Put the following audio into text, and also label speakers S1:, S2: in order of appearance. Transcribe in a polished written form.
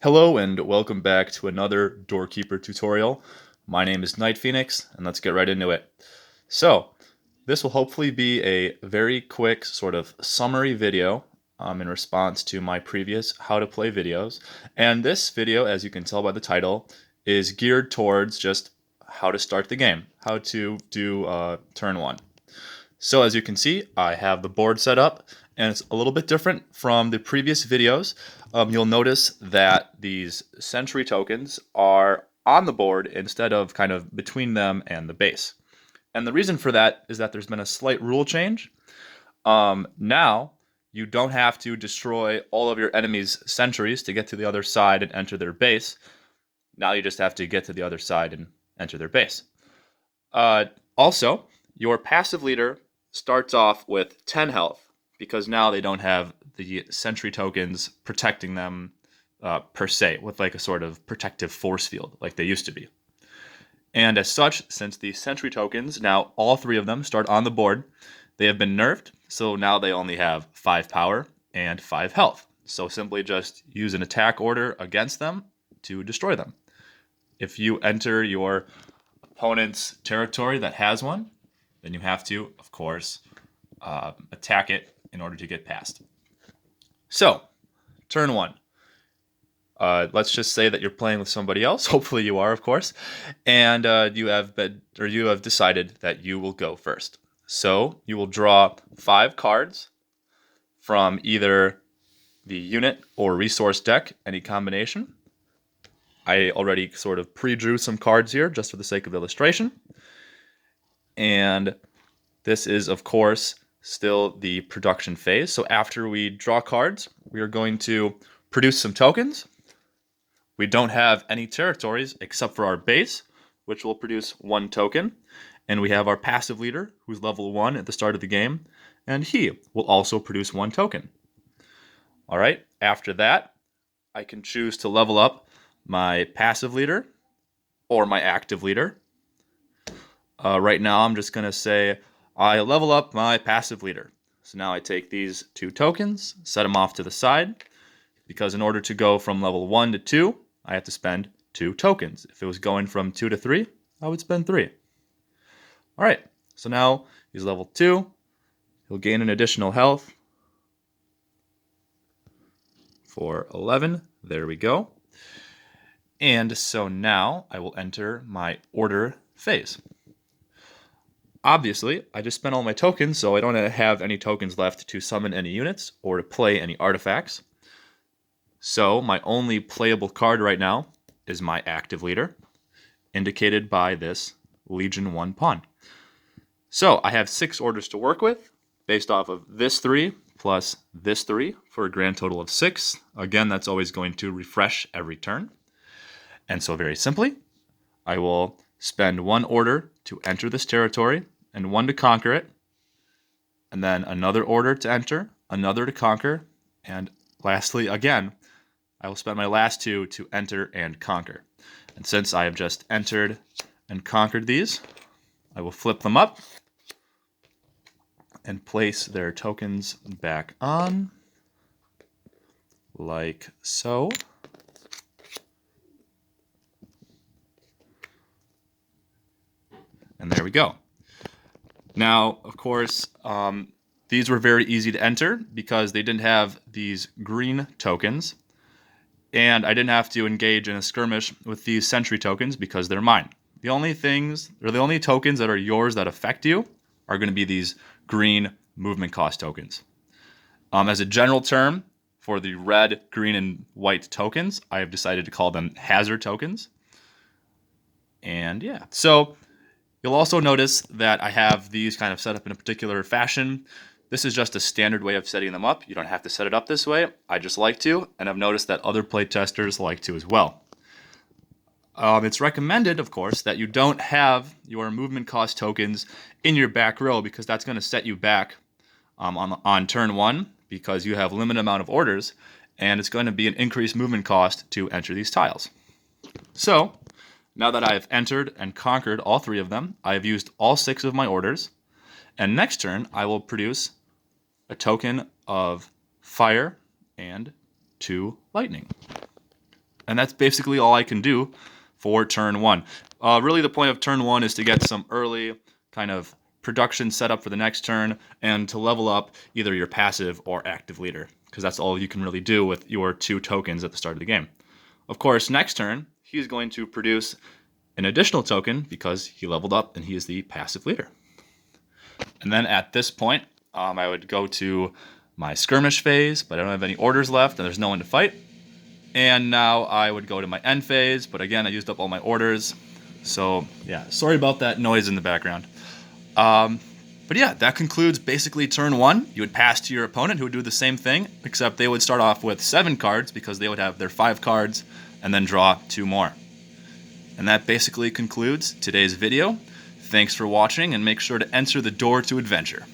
S1: Hello and welcome back to another Doorkeeper tutorial. My name is Night Phoenix and let's get right into it. So, this will hopefully be a very quick sort of summary video in response to my previous how to play videos. And this video, as you can tell by the title, is geared towards just how to start the game, how to do turn one. So as you can see, I have the board set up, and it's a little bit different from the previous videos. You'll notice that these sentry tokens are on the board instead of kind of between them and the base. And the reason for that is that there's been a slight rule change. Now, you don't have to destroy all of your enemy's sentries to get to the other side and enter their base. Now you just have to get to the other side and enter their base. Also, your passive leader starts off with 10 health because now they don't have the sentry tokens protecting them per se with like a sort of protective force field like they used to be. And as such, since the sentry tokens, now all three of them start on the board, they have been nerfed, so now they only have 5 power and 5 health. So simply just use an attack order against them to destroy them. If you enter your opponent's territory that has one, then you have to, of course, attack it in order to get past. So, turn one. Let's just say that you're playing with somebody else. Hopefully, you are, of course, and you have decided that you will go first. So you will draw 5 cards from either the unit or resource deck, any combination. I already sort of pre-drew some cards here just for the sake of illustration. And this is, of course, still the production phase. So after we draw cards, we are going to produce some tokens. We don't have any territories except for our base, which will produce 1 token. And we have our passive leader, who's level 1 at the start of the game, and he will also produce 1 token. All right, after that, I can choose to level up my passive leader or my active leader. Right now, I'm just going to say I level up my passive leader. So now I take these 2 tokens, set them off to the side, because in order to go from level 1 to 2, I have to spend 2 tokens. If it was going from 2 to 3, I would spend 3. All right, so now he's level 2. He'll gain an additional health for 11. There we go. And so now I will enter my order phase. Obviously, I just spent all my tokens, so I don't have any tokens left to summon any units or to play any artifacts. So my only playable card right now is my active leader, indicated by this Legion 1 pawn. So I have 6 orders to work with, based off of this 3 plus this 3 for a grand total of 6. Again, that's always going to refresh every turn. And so very simply, I will spend 1 order to enter this territory and 1 to conquer it, and then another order to enter, another to conquer, and lastly, again, I will spend my last 2 to enter and conquer. And since I have just entered and conquered these, I will flip them up and place their tokens back on, like so. And there we go. Now, of course, these were very easy to enter because they didn't have these green tokens. And I didn't have to engage in a skirmish with these sentry tokens because they're mine. The only tokens that are yours that affect you are going to be these green movement cost tokens. As a general term for the red, green, and white tokens, I have decided to call them hazard tokens. And yeah, so you'll also notice that I have these kind of set up in a particular fashion. This is just a standard way of setting them up. You don't have to set it up this way. I just like to, and I've noticed that other playtesters like to as well. It's recommended, of course, that you don't have your movement cost tokens in your back row because that's going to set you back on turn 1 because you have a limited amount of orders, and it's going to be an increased movement cost to enter these tiles. So, now that I have entered and conquered all 3 of them, I have used all 6 of my orders, and next turn I will produce a token of fire and 2 lightning. And that's basically all I can do for turn 1. Really the point of turn 1 is to get some early kind of production set up for the next turn and to level up either your passive or active leader, because that's all you can really do with your 2 tokens at the start of the game. Of course, next turn, he's going to produce an additional token because he leveled up and he is the passive leader. And then at this point, I would go to my skirmish phase, but I don't have any orders left and there's no one to fight. And now I would go to my end phase, but again, I used up all my orders. So yeah, sorry about that noise in the background. But yeah, that concludes basically turn 1. You would pass to your opponent who would do the same thing, except they would start off with 7 cards because they would have their 5 cards and then draw 2 more. And that basically concludes today's video. Thanks for watching, and make sure to enter the door to adventure.